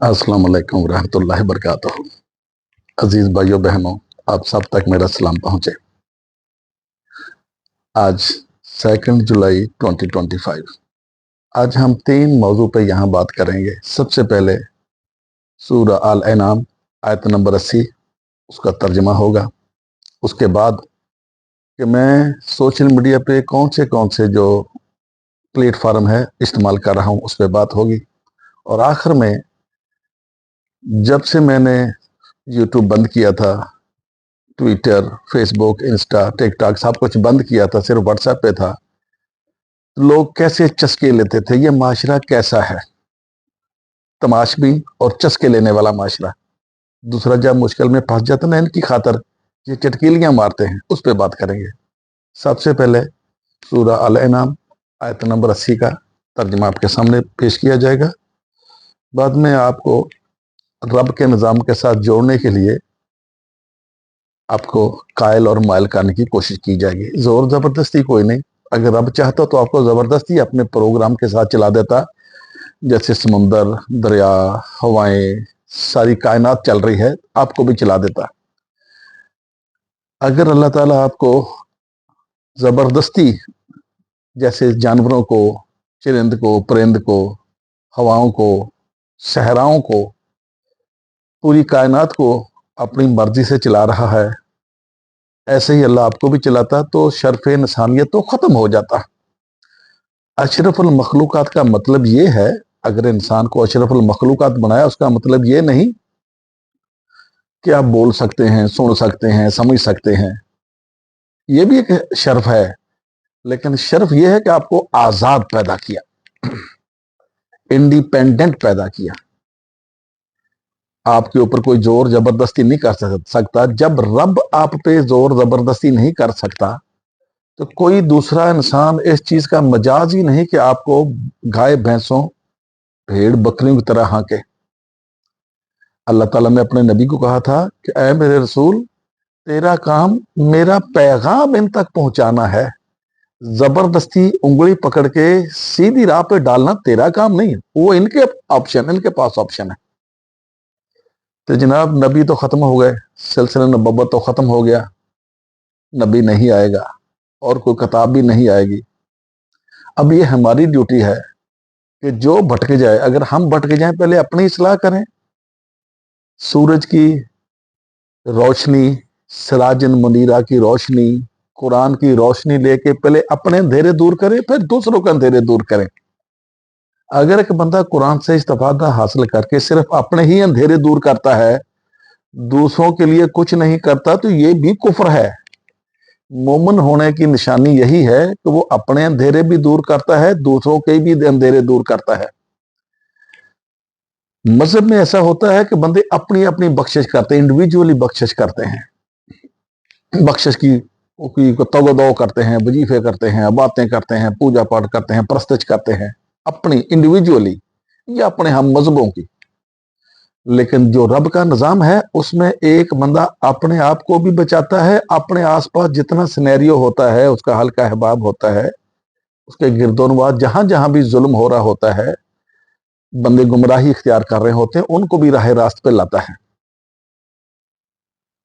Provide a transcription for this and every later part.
अस्सलाम वालेकुम रहमतुल्लाहि बरकातहू। अजीज भाइयों बहनों, आप सब तक मेरा सलाम पहुंचे। आज 2 जुलाई 2025। आज हम 3 मौजू पे यहाँ बात करेंगे। सबसे पहले सूरा अल अनाम आयत नंबर 80, उसका तर्जमा होगा। उसके बाद कि मैं सोशल मीडिया पे कौन से जो प्लेटफार्म है इस्तेमाल कर रहा हूँ उस पर बात होगी। और आखिर में जब से मैंने यूट्यूब बंद किया था, ट्विटर, फेसबुक, इंस्टा, टिकटॉक सब कुछ बंद किया था, सिर्फ व्हाट्सएप पे था, लोग कैसे चस्के लेते थे। ये माशरा कैसा है, तमाशबीन और चस्के लेने वाला माशरा। दूसरा, जब मुश्किल में फंस जाता ना, इनकी खातर ये चटकीलियां मारते हैं, उस पर बात करेंगे। सबसे पहले सूरा अल अनाम आयत नंबर 80 का तर्जमा आपके सामने पेश किया जाएगा। बाद में आपको रब के निज़ाम के साथ जोड़ने के लिए आपको कायल और मायल करने की कोशिश की जाएगी। जोर जबरदस्ती कोई नहीं। अगर रब चाहता तो आपको जबरदस्ती अपने प्रोग्राम के साथ चला देता। जैसे समुंदर, दरिया, हवाएं, सारी कायनात चल रही है, आपको भी चला देता। अगर अल्लाह ताला आपको जबरदस्ती जैसे जानवरों को, चरिंद को, परिंद को, हवाओं को, सहराओं को, पूरी कायनात को अपनी मर्जी से चला रहा है, ऐसे ही अल्लाह आपको भी चलाता तो शर्फ इंसानियत तो खत्म हो जाता। अशरफुल मखलूकात का मतलब ये है, अगर इंसान को अशरफुल मखलूकात बनाया, उसका मतलब ये नहीं कि आप बोल सकते हैं, सुन सकते हैं, समझ सकते हैं। ये भी एक शर्फ है, लेकिन शर्फ ये है कि आपको आजाद पैदा किया, इंडिपेंडेंट पैदा किया। आपके ऊपर कोई जोर जबरदस्ती नहीं कर सकता। जब रब आप पे जोर जबरदस्ती नहीं कर सकता तो कोई दूसरा इंसान इस चीज का मजाज ही नहीं कि आपको गाय, भैंसों, भेड़, बकरियों की तरह हांके। अल्लाह ताला ने अपने नबी को कहा था कि ऐ मेरे रसूल, तेरा काम मेरा पैगाम इन तक पहुंचाना है, जबरदस्ती उंगली पकड़ के सीधी राह पे डालना तेरा काम नहीं है। वो इनके पास ऑप्शन है। तो जनाब, नबी तो खत्म हो गए, सिलसिला नबुव्वत तो खत्म हो गया, नबी नहीं आएगा और कोई किताब भी नहीं आएगी। अब ये हमारी ड्यूटी है कि जो भटक जाए, अगर हम भटक जाएं, पहले अपनी इस्लाह करें। सूरज की रोशनी, सिराजन मुनीरा की रोशनी, कुरान की रोशनी लेके पहले अपने अंधेरे दूर करें, फिर दूसरों के अंधेरे दूर करें। अगर एक बंदा कुरान से इस्तिफादा हासिल करके सिर्फ अपने ही अंधेरे दूर करता है, दूसरों के लिए कुछ नहीं करता, तो ये भी कुफ्र है। मोमिन होने की निशानी यही है कि वो अपने अंधेरे भी दूर करता है, दूसरों के भी अंधेरे दूर करता है। मजहब में ऐसा होता है कि बंदे अपनी अपनी बख्शिश करते हैं, इंडिविजुअली बख्शिश करते हैं। बख्शिश की तगदो करते हैं, वजीफे करते हैं, बातें करते हैं, पूजा पाठ करते हैं, प्रस्तुत करते हैं, अपनी इंडिविजुअली या अपने हम मजहबों की। लेकिन जो रब का निज़ाम है, उसमें एक बंदा अपने आप को भी बचाता है, अपने आसपास जितना सिनेरियो होता है उसका हल्का अहबाब होता है, उसके गिरदोनवाद जहां जहां भी जुल्म हो रहा होता है, बंदे गुमराही इख्तियार कर रहे होते हैं, उनको भी राह रास्त पे लाता है।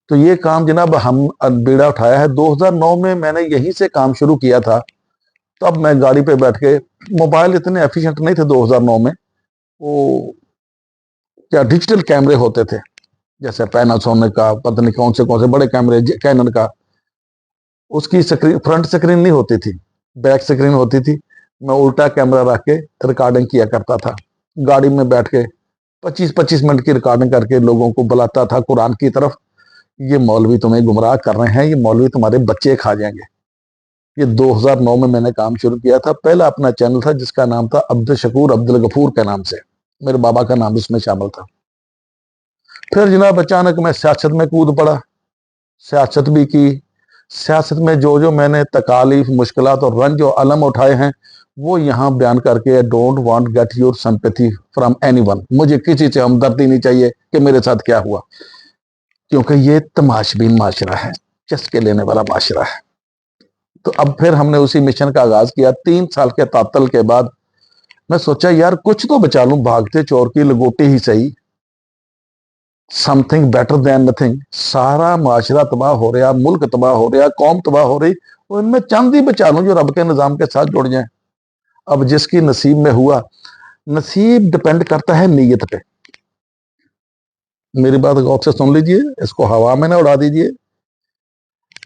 तो ये काम जनाब हम बेड़ा उठाया है। 2009 में मैंने यहीं से काम शुरू किया था। तब मैं गाड़ी पे बैठ के, मोबाइल इतने एफिशिएंट नहीं थे 2009 में, वो क्या डिजिटल कैमरे होते थे, जैसे पैनासोनिक का, पता नहीं कौन से बड़े कैमरे, कैनन का, उसकी स्क्रीन, फ्रंट स्क्रीन नहीं होती थी, बैक स्क्रीन होती थी। मैं उल्टा कैमरा रख के रिकॉर्डिंग किया करता था। गाड़ी में बैठ के 25-25 मिनट की रिकॉर्डिंग करके लोगों को बुलाता था कुरान की तरफ। ये मौलवी तुम्हें गुमराह कर रहे हैं, ये मौलवी तुम्हारे बच्चे खा जाएंगे। ये 2009 में मैंने काम शुरू किया था। पहला अपना चैनल था जिसका नाम था अब्दुल शकूर अब्दुल गफूर के नाम से, मेरे बाबा का नाम उसमें शामिल था। फिर जनाब अचानक मैं सियासत में कूद पड़ा, सियासत भी की। सियासत में जो जो मैंने तकालीफ, मुश्किलात और रंज और अलम उठाए हैं, वो यहाँ बयान करके, don't want get your sympathy from anyone, मुझे किसी से हमदर्दी नहीं चाहिए कि मेरे साथ क्या हुआ, क्योंकि ये तमाशबीन माशरा है, चस्के लेने वाला माशरा है। तो अब फिर हमने उसी मिशन का आगाज किया। 3 साल के तातल के बाद मैं सोचा यार कुछ तो बचा लूं, भागते चोर की लंगोटी ही सही, समथिंग बेटर देन नथिंग। सारा माशरा तबाह हो रहा, मुल्क तबाह हो रहा, कौम तबाह हो रही, और इनमें चंद ही बचा लूं जो रब के निजाम के साथ जुड़ जाए। अब जिसकी नसीब में हुआ, नसीब डिपेंड करता है नीयत पे। मेरी बात गौर से सुन लीजिए, इसको हवा में ना उड़ा दीजिए।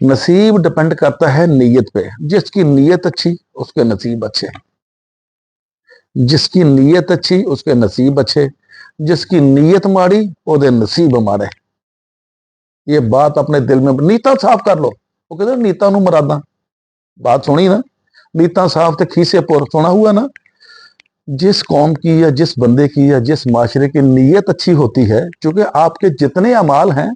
नसीब डिपेंड करता है नीयत पे। जिसकी नीयत अच्छी उसके नसीब अच्छे, जिसकी नीयत अच्छी उसके नसीब अच्छे, जिसकी नीयत माड़ी ओदे नसीब माड़े। ये बात अपने दिल में, नीता साफ कर लो। वो कहते नीता नू मरादा, बात सुनी ना, नीता साफ ते खीसे पुर, सुना हुआ ना। जिस कौम की या जिस बंदे की या जिस माशरे की नीयत अच्छी होती है, क्योंकि आपके जितने अमाल हैं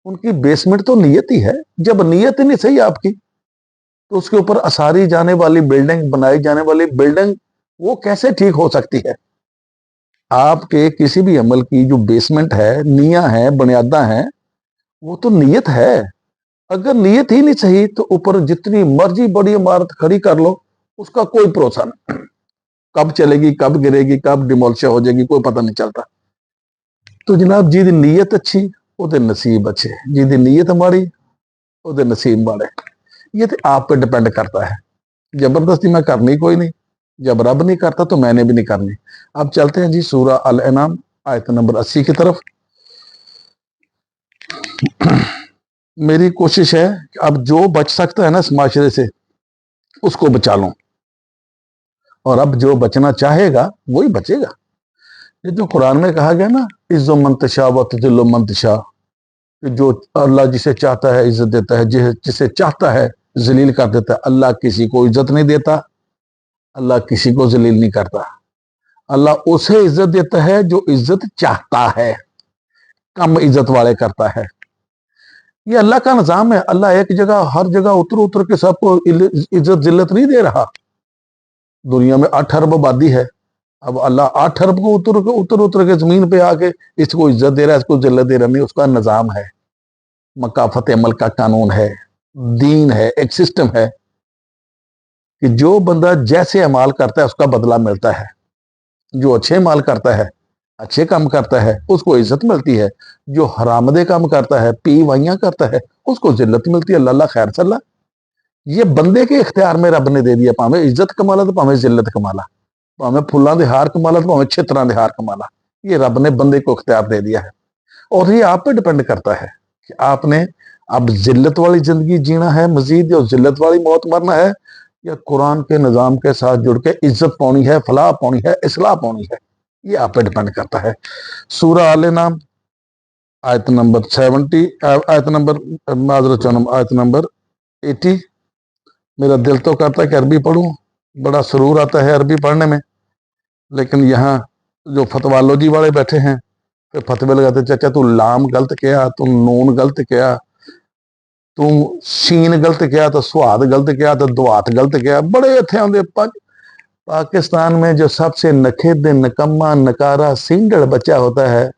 उनकी बेसमेंट तो नीयत ही है। जब नीयत ही नहीं सही आपकी, तो उसके ऊपर असारी जाने वाली बिल्डिंग, बनाई जाने वाली बिल्डिंग, वो कैसे ठीक हो सकती है। आपके किसी भी अमल की जो बेसमेंट है, नीया है, बुनियादा है, वो तो नीयत है। अगर नीयत ही नहीं सही तो ऊपर जितनी मर्जी बड़ी इमारत खड़ी कर लो, उसका कोई भरोसा नहीं, कब चलेगी, कब गिरेगी, कब डिमोलिश हो जाएगी, कोई पता नहीं चलता। तो जनाब जी दी नीयत अच्छी ओदे नसीब अच्छे, जी दी नीयत माड़ी ओदे नसीब माड़े। ये तो आप पे डिपेंड करता है। जबरदस्ती मैं करनी कोई नहीं, जब रब नहीं करता तो मैंने भी नहीं करनी। अब चलते हैं जी सूरा अल इनाम आयत नंबर 80 की तरफ। मेरी कोशिश है कि अब जो बच सकता है ना इस माशरे से, उसको बचा लूं, और अब जो बचना चाहेगा वही बचेगा। ये जो कुरान में कहा गया ना, इज्जो मंतशा व तुजिल्लु मंतशा, जो अल्लाह जिसे चाहता है इज्जत देता है, जिसे चाहता है जलील कर देता है। अल्लाह किसी को इज्जत नहीं देता, अल्लाह किसी को जलील नहीं करता। अल्लाह उसे इज्जत देता है जो इज्जत चाहता है, कम इज्जत वाले करता है। ये अल्लाह का निजाम है। अल्लाह एक जगह, हर जगह उतर उतर के सबको इज्जत जिल्लत नहीं दे रहा। दुनिया में 8 अरब आबादी है। अब अल्लाह 8 अरब को उतर उतर के जमीन पे आके इसको इज्जत दे रहा है, इसको जिल्लत दे रहा नहीं। उसका निजाम है, मकाफत अमल का कानून है, दीन है, एक सिस्टम है कि जो बंदा जैसे अमाल करता है उसका बदला मिलता है। जो अच्छे अमाल करता है, अच्छे काम करता है, उसको इज्जत मिलती है। जो हरामदे काम करता है, पी वाइयां करता है, उसको जिल्लत मिलती है। अल्लाह खैर सल्ला। ये बंदे के इख्तियार में रब ने दे दिया, भावें इज्जत कमाला तो भावें जिल्लत कमाला, भावें फुल्लां दे हार कमाला तो भावें छितरां दे हार कमाला। ये रब ने बंदे को इख्तियार दे दिया है, और ये आप पे डिपेंड करता है कि आपने अब जिल्लत वाली जिंदगी जीना है मजीद, या जिल्लत वाली मौत मरना है, या कुरान के निजाम के साथ जुड़ के इज्जत पानी है, फलाह पानी है, इसलाह पानी है। ये आप पे डिपेंड करता है। सूरा आल नाम आयत नंबर 70, आयत नंबर आयत नंबर 80। मेरा दिल तो करता है कि अरबी पढ़ूं, बड़ा सुरूर आता है अरबी पढ़ने में, लेकिन यहाँ जो फतवालोजी वाले बैठे हैं तो फतवे लगाते, चाचा तू लाम गलत किया, तू नून गलत किया, तू शीन गलत किया, तो सुहाद गलत किया, तो दुआत गलत किया। बड़े इत्थे आंदे। पाकिस्तान में जो सबसे नखेद, नकम्मा, नकारा, सिंगड़ बच्चा होता है,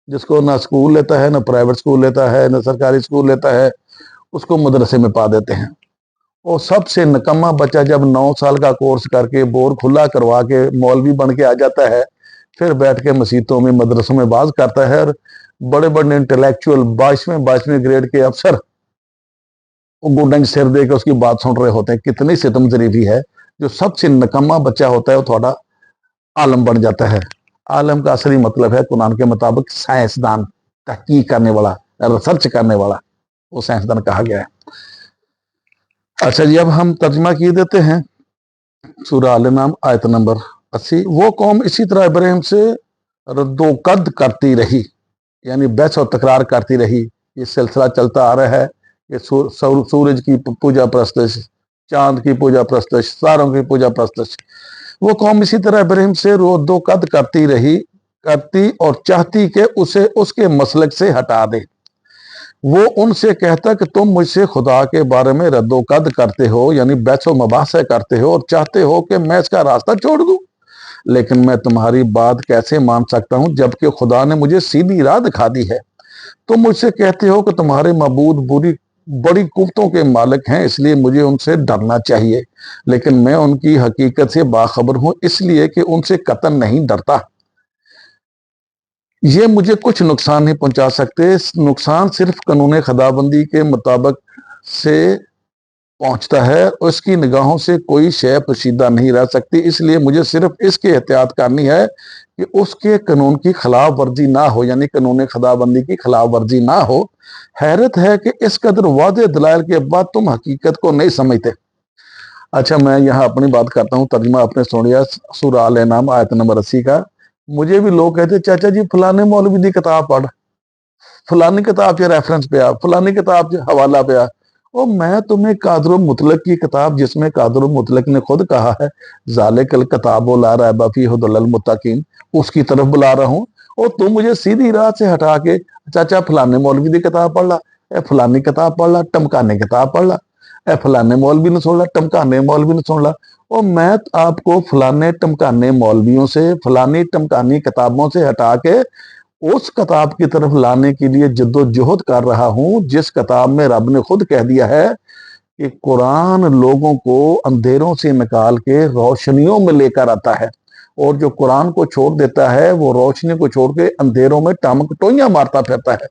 जिसको ना स्कूल लेता है, ना प्राइवेट स्कूल लेता है, ना सरकारी स्कूल लेता है, उसको मदरसे में पा देते हैं। और सबसे नकम्मा बच्चा जब 9 साल का कोर्स करके बोर खुला करवा के मौलवी बन के आ जाता है, फिर बैठ के मसीतों में, मदरसों में बाज करता है, और बड़े बड़े इंटेलेक्चुअल 22वें ग्रेड के अफसर वो गोडंग सिर दे के उसकी बात सुन रहे होते हैं। कितनी सितम जरीफी है। जो सबसे नकम्मा बच्चा होता है वो थोड़ा आलम बन जाता है। आलम का असली मतलब है कुरान के मुताबिक साइंसदान, तहकीक करने वाला, रिसर्च करने वाला, वो साइंसदान कहा गया है। अच्छा जी, अब हम तर्जमा किए देते हैं सूरा आल नाम आयत नंबर 80। वो कौम इसी तरह इब्राहिम से रद्दोकद करती रही, यानी बहस और तकरार करती रही। ये सिलसिला चलता आ रहा है कि सूरज की पूजा प्रस्तश, चांद की पूजा प्रस्तश, तारों की पूजा प्रस्तश। वो कौम इसी तरह इब्राहिम से रद्दोकद करती रही, करती और चाहती कि उसे उसके मसलक से हटा दे। वो उनसे कहता कि तुम मुझसे खुदा के बारे में रद्दोकद करते हो, यानी बहस व मुबाहसा करते हो, और चाहते हो कि मैं इसका रास्ता छोड़ दूं। लेकिन मैं तुम्हारी बात कैसे मान सकता हूं जबकि खुदा ने मुझे सीधी राह दिखा दी है। तुम मुझसे कहते हो कि तुम्हारे मबूद बड़ी कुव्वतों के मालिक हैं, इसलिए मुझे उनसे डरना चाहिए, लेकिन मैं उनकी हकीकत से बाखबर हूं, इसलिए कि उनसे कतन नहीं डरता। ये मुझे कुछ नुकसान नहीं पहुंचा सकते, नुकसान सिर्फ कानून खुदाबंदी के मुताबिक से पहुंचता है, उसकी निगाहों से कोई शय पोशीदा नहीं रह सकती, इसलिए मुझे सिर्फ इसकी एहतियात करनी है कि उसके कानून की खिलाफ वर्जी ना हो, यानी कानून खुदाबंदी की खिलाफ वर्जी ना हो। हैरत है कि इस कदर वादे दलाइल के बाद तुम हकीकत को नहीं समझते। अच्छा, मैं यहाँ अपनी बात करता हूँ, तर्जुमा आपने सुन लिया सूरह आल नाम आयत नंबर 80 का। मुझे भी लोग कहते चाचा जी फलाने मौलवी की किताब पढ़, फलानी किताब के रेफरेंस पे आ, फलानी किताब के हवाला पे आ। और मैं तुम्हें कादर मुतलक की किताब, जिसमें कादर मुतलक ने खुद कहा है ज़ालिकल किताब ला रैब फीह हुदल मुत्तकीन, उसकी तरफ बुला रहा हूँ, और तुम मुझे सीधी राह से हटा के चाचा फलाने मौलवी की किताब पढ़ ला, ए फलानी किताब पढ़ ला, टमकाने किताब पढ़ ला, ए फलाने मौलवी ने सुन ला, टमकाने मौलवी ने सुन ला। और मैं आपको फलाने टमकाने मौलवियों से, फलानी टमकानी किताबों से हटा के उस किताब की तरफ लाने के लिए जद्दोजहद कर रहा हूं, जिस किताब में रब ने खुद कह दिया है कि कुरान लोगों को अंधेरों से निकाल के रोशनियों में लेकर आता है, और जो कुरान को छोड़ देता है वो रोशनी को छोड़ के अंधेरों में टामक टोइयां मारता फिरता है।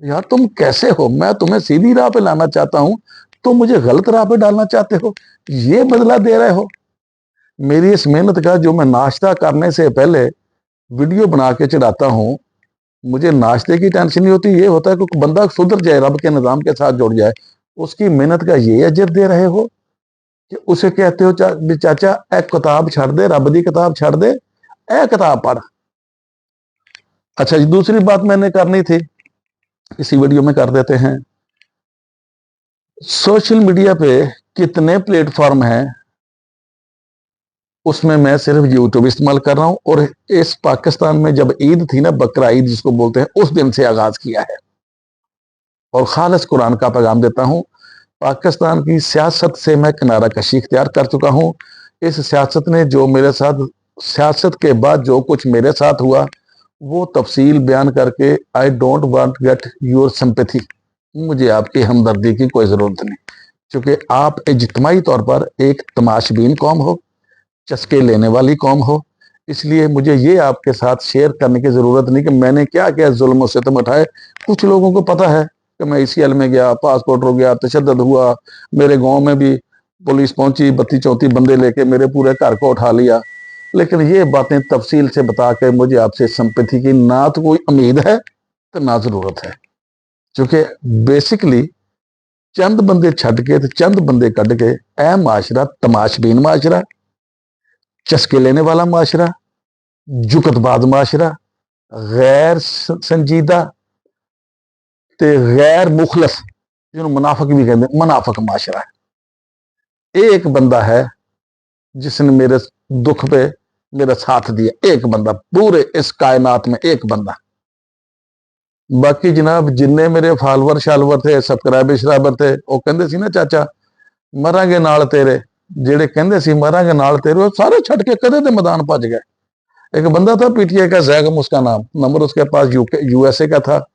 यार तुम कैसे हो? मैं तुम्हें सीधी राह पे लाना चाहता हूं, तुम मुझे गलत राह पे डालना चाहते हो, ये बदला दे रहे हो। मेरी इस मेहनत का, जो मैं नाश्ता करने से पहले वीडियो बना के चढ़ाता हूं, मुझे नाश्ते की टेंशन नहीं होती, ये होता है कि बंदा सुधर जाए, रब के निजाम के साथ जुड़ जाए। उसकी मेहनत का ये अजर दे रहे हो कि उसे कहते हो चाचा ए किताब छड़ दे, रब की किताब छड़ दे, ए किताब पढ़। अच्छा जी, दूसरी बात मैंने करनी थी, इसी वीडियो में कर देते हैं। सोशल मीडिया पे कितने प्लेटफॉर्म हैं, उसमें मैं सिर्फ यूट्यूब इस्तेमाल कर रहा हूं, और इस पाकिस्तान में जब ईद थी ना, बकरा ईद जिसको बोलते हैं, उस दिन से आगाज किया है, और खालिस कुरान का पैगाम देता हूं। पाकिस्तान की सियासत से मैं किनारा कशी इख्तियार कर चुका हूं। इस सियासत ने जो मेरे साथ, सियासत के बाद जो कुछ मेरे साथ हुआ, वो तफसील बयान करके I don't want get your sympathy, मुझे आपकी हमदर्दी की कोई ज़रूरत नहीं, क्योंकि आप इज्तिमाई तौर पर एक तमाशबीन कौम हो, चस्के लेने वाली कौम हो, इसलिए मुझे ये आपके साथ शेयर करने की ज़रूरत नहीं कि मैंने क्या क्या जुल्म सितम उठाए। कुछ लोगों को पता है कि मैं ECL में गया, पासपोर्ट हो गया, तशद्दुद हुआ, मेरे गांव में भी पुलिस पहुंची, 32-34 बंदे लेके मेरे पूरे घर को उठा लिया। लेकिन ये बातें तफसील से बता के मुझे आपसे संपत्ति की ना तो कोई उम्मीद है तो ना ज़रूरत है, क्योंकि बेसिकली चंद बंदे छड़ के तो चंद बंदे कढ़ के ए माशरा तमाशबीन माशरा, चस्के लेने वाला माशरा, जुकतबाज माशरा, गैर संजीदा ते गैर मुखलस, जिन्होंने मुनाफिक भी कहते, मुनाफिक माशरा है। एक बंदा है जिसने मेरे दुख पे मेरा साथ दिया, एक बंदा पूरे इस कायनात में, एक बंदा। बाकी जनाब जिन्ने मेरे फॉलोवर शालवर थे, सब्सक्राइबर शराबर थे, वो कहते सी ना चाचा मरांगे नाल तेरे, जेड़े कहते सी मरांगे नाल तेरे, वो सारे छड़ के कदे दे मैदान भज गए। एक बंदा था PTI का, जैगम उसका नाम, नंबर उसके पास USA का था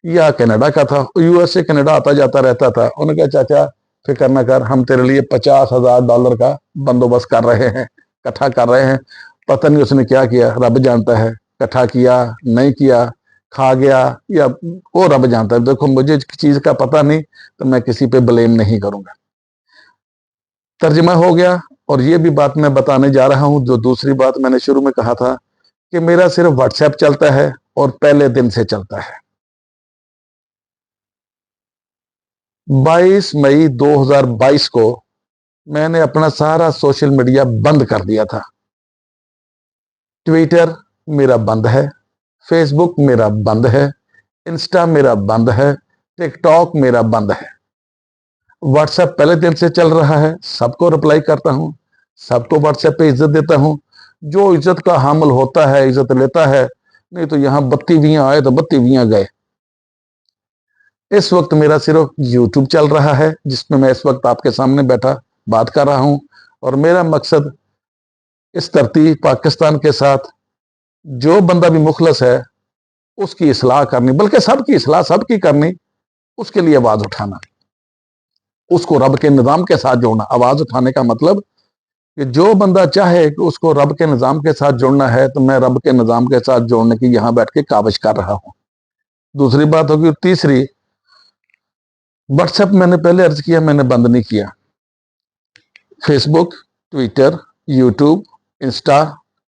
या कनाडा का था, USA कनाडा आता जाता रहता था। उन्होंने कहा चाचा फिक्र न कर, हम तेरे लिए $50,000 का बंदोबस्त कर रहे हैं, इकट्ठा कर रहे हैं। पता नहीं उसने क्या किया, रब जानता है, इकट्ठा किया नहीं किया, खा गया या वो रब जानता है। देखो मुझे चीज का पता नहीं, तो मैं किसी पे ब्लेम नहीं करूंगा। तर्जमा हो गया। और ये भी बात मैं बताने जा रहा हूं, जो दूसरी बात मैंने शुरू में कहा था कि मेरा सिर्फ WhatsApp चलता है, और पहले दिन से चलता है। 22 मई 2022 को मैंने अपना सारा सोशल मीडिया बंद कर दिया था। ट्विटर मेरा बंद है, फेसबुक मेरा बंद है, इंस्टा मेरा बंद है, टिकटॉक मेरा बंद है। व्हाट्सएप पहले दिन से चल रहा है, सबको रिप्लाई करता हूं, सबको व्हाट्सएप पे इज्जत देता हूं। जो इज्जत का हामिल होता है इज्जत लेता है, नहीं तो यहां 32 आए तो 32 गए। इस वक्त मेरा सिर्फ यूट्यूब चल रहा है, जिसमें मैं इस वक्त आपके सामने बैठा बात कर रहा हूं, और मेरा मकसद इस धरती पाकिस्तान के साथ जो बंदा भी मुखलस है उसकी इस्लाह करनी, बल्कि सबकी इस्लाह सबकी करनी, उसके लिए आवाज उठाना। उसको रब के निज़ाम के साथ जोड़ना। आवाज उठाने का मतलब कि जो बंदा चाहे कि उसको रब के निज़ाम के साथ जोड़ना है, तो मैं रब के निज़ाम के साथ जोड़ने की यहां बैठ के काविश कर रहा हूं। दूसरी बात होगी। तीसरी, व्हाट्सएप मैंने पहले अर्ज किया, मैंने बंद नहीं किया। Facebook, Twitter, YouTube, Insta,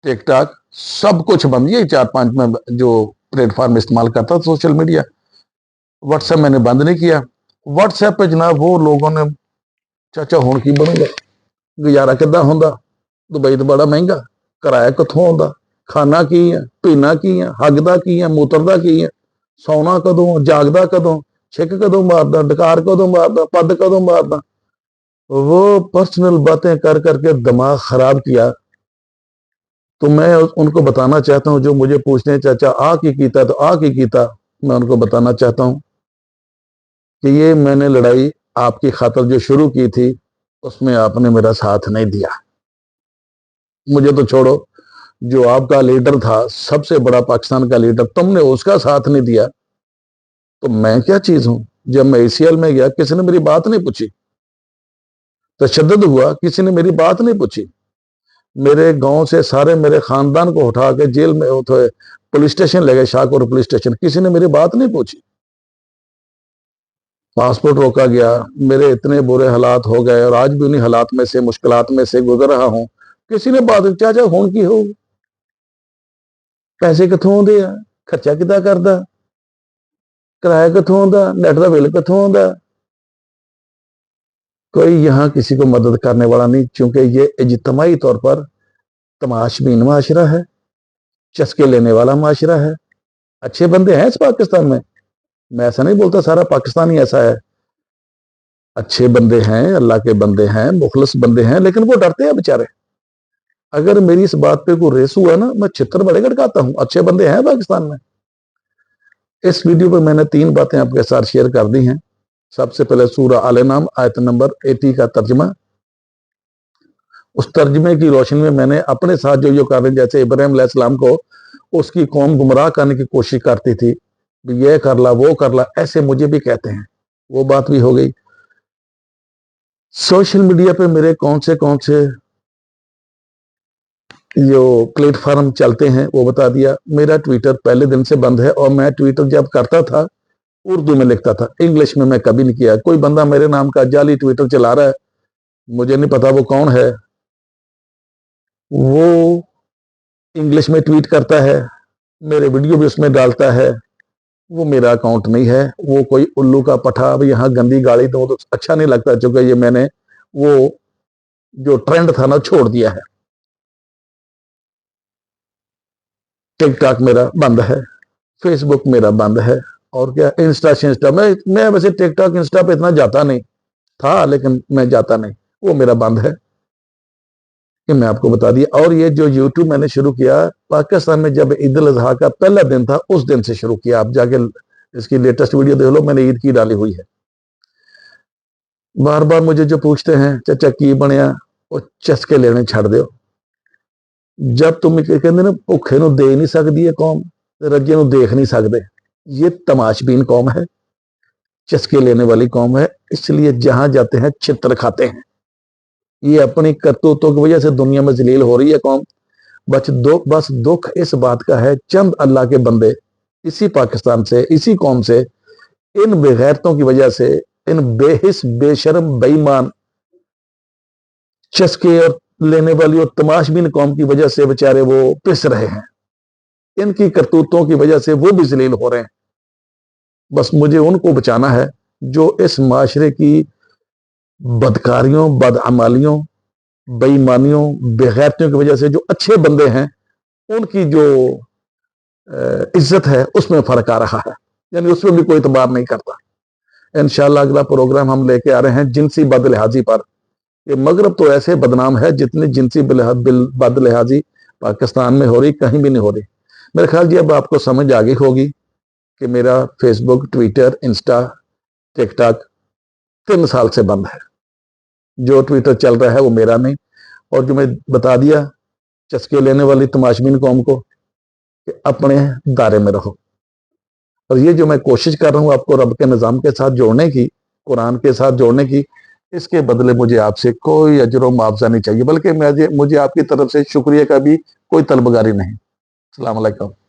TikTok सब कुछ बंद। ये 4-5 में जो प्लेटफॉर्म इस्तेमाल करता था सोशल मीडिया, व्हाट्सएप मैंने बंद नहीं किया। व्हाट्सएप पे जनाब वो लोगों ने चाचा हुण की बनूगा, गुजारा किद्दां हुंदा, दुबई तो बड़ा महंगा, किराया कित्थों आउंदा, खाना की है, पीना की है, हगदा की है, मूत्रदा की है, सौना कदों, जागदा कदों, छिक कदों मारदा, डकार कदों मारदा, पद कदों मारदा। वो पर्सनल बातें कर करके दिमाग खराब किया। तो मैं उनको बताना चाहता हूं, जो मुझे पूछते हैं चाचा आ की कीता, तो आ की कीता, मैं उनको बताना चाहता हूं कि ये मैंने लड़ाई आपकी खातिर जो शुरू की थी, उसमें आपने मेरा साथ नहीं दिया। मुझे तो छोड़ो, जो आपका लीडर था, सबसे बड़ा पाकिस्तान का लीडर, तुमने उसका साथ नहीं दिया, तो मैं क्या चीज हूं। जब मैं ACL में गया, किसी ने मेरी बात नहीं पूछी, तशद्दुद हुआ, किसी ने मेरी बात नहीं पूछी। मेरे गांव से सारे मेरे खानदान को उठा के जेल में पुलिस स्टेशन ले गए, शाहकोट पुलिस स्टेशन, किसी ने मेरी बात नहीं पूछी। पासपोर्ट रोका गया, मेरे इतने बुरे हालात हो गए, और आज भी उन्हीं हालात में से, मुश्किलात में से गुजर रहा हूं। किसी ने बात, चाचा हुण की हो, पैसे कित्थों आउंदे आ, खर्चा किद्दां करदा, किराया कित्थों आउंदा, नेट दा बिल कित्थों आउंदा। कोई यहां किसी को मदद करने वाला नहीं, क्योंकि ये इज्तिमाई तौर पर तमाशबीन माशरा है, चस्के लेने वाला माशरा है। अच्छे बंदे हैं इस पाकिस्तान में, मैं ऐसा नहीं बोलता सारा पाकिस्तान ही ऐसा है। अच्छे बंदे हैं, अल्लाह के बंदे हैं, मुखलस बंदे हैं, लेकिन वो डरते हैं बेचारे। अगर मेरी इस बात पे कोई रेस हुआ ना, मैं छितर बड़े गड़काता हूं। अच्छे बंदे हैं पाकिस्तान में। इस वीडियो पर मैंने 3 बातें आपके साथ शेयर कर दी हैं। सबसे पहले सूरा आले नाम आयत नंबर 80 का तर्जमा। उस तर्जमे की रोशनी में मैंने अपने साथ जो कर रहे, जैसे इब्राहिम अलैहिस्सलाम को उसकी कौम गुमराह करने की कोशिश करती थी, ये कर ला, वो कर ला, ऐसे मुझे भी कहते हैं, वो बात भी हो गई। सोशल मीडिया पे मेरे कौन से जो प्लेटफॉर्म चलते हैं वो बता दिया। मेरा ट्विटर पहले दिन से बंद है, और मैं ट्विटर जब करता था उर्दू में लिखता था, इंग्लिश में मैं कभी नहीं किया। कोई बंदा मेरे नाम का जाली ट्विटर चला रहा है, मुझे नहीं पता वो कौन है, वो इंग्लिश में ट्वीट करता है, मेरे वीडियो भी उसमें डालता है, वो मेरा अकाउंट नहीं है। वो कोई उल्लू का पठा, अब यहाँ गंदी गाली दो तो अच्छा नहीं लगता, क्योंकि ये मैंने वो जो ट्रेंड था ना छोड़ दिया है। टिकटॉक मेरा बंद है, फेसबुक मेरा बंद है, और क्या इंस्टा मैं वैसे टिकटॉक इंस्टा पे इतना जाता नहीं था, लेकिन मैं जाता नहीं, वो मेरा बंद है, कि मैं आपको बता दिया। और ये जो यूट्यूब मैंने शुरू किया पाकिस्तान में, जब ईद उल अजहा का पहला दिन था, उस दिन से शुरू किया। आप जाके इसकी लेटेस्ट वीडियो देख लो, मैंने ईद की डाली हुई है। बार बार मुझे जो पूछते हैं चाचा की बनया, वो चस्के लेने छड़ दो। जब तुम कहते ना भुखे नूं दे नहीं सकती है कौम, रज्जे नूं देख नहीं सकते, ये तमाशबीन कौम है, चस्के लेने वाली कौम है। इसलिए जहां जाते हैं छित्र खाते हैं। ये अपनी करतूतों की वजह से दुनिया में जलील हो रही है कौम। बस दुख इस बात का है, चंद अल्लाह के बंदे इसी पाकिस्तान से, इसी कौम से, इन बेगैरतों की वजह से, इन बेहिस बेशर्म बेईमान चस्के और लेने वाली और तमाशबीन कौम की वजह से बेचारे वो पिस रहे हैं। इनकी करतूतों की वजह से वो भी जलील हो रहे हैं। बस मुझे उनको बचाना है जो इस माशरे की बदकारियों, बदअमालियों, बेईमानियों, बेगैरतियों की वजह से जो अच्छे बंदे हैं उनकी जो इज्जत है उसमें फर्क आ रहा है, यानी उसमें भी कोई इतबार नहीं करता। इंशाअल्लाह अगला प्रोग्राम हम लेके आ रहे हैं जिनसी बदलिहाजी पर। ये मगरब तो ऐसे बदनाम है, जितनी जिनसी बदलिहाजी पाकिस्तान में हो रही, कहीं भी नहीं हो रही। मेरे ख्याल जी अब आपको समझ आ गई होगी कि मेरा फेसबुक, ट्विटर, इंस्टा, टिकटॉक 3 साल से बंद है। जो ट्विटर चल रहा है वो मेरा नहीं, और जो मैं बता दिया चस्के लेने वाली तमाशबीन कौम को कि अपने दायरे में रहो। और ये जो मैं कोशिश कर रहा हूं आपको रब के निज़ाम के साथ जोड़ने की, कुरान के साथ जोड़ने की, اس کے بدلے مجھے آپ سے کوئی اجر و معاوضہ نہیں چاہیے، بلکہ مجھے آپ کی طرف سے شکریہ کا بھی کوئی طلبگاری نہیں۔ السلام علیکم۔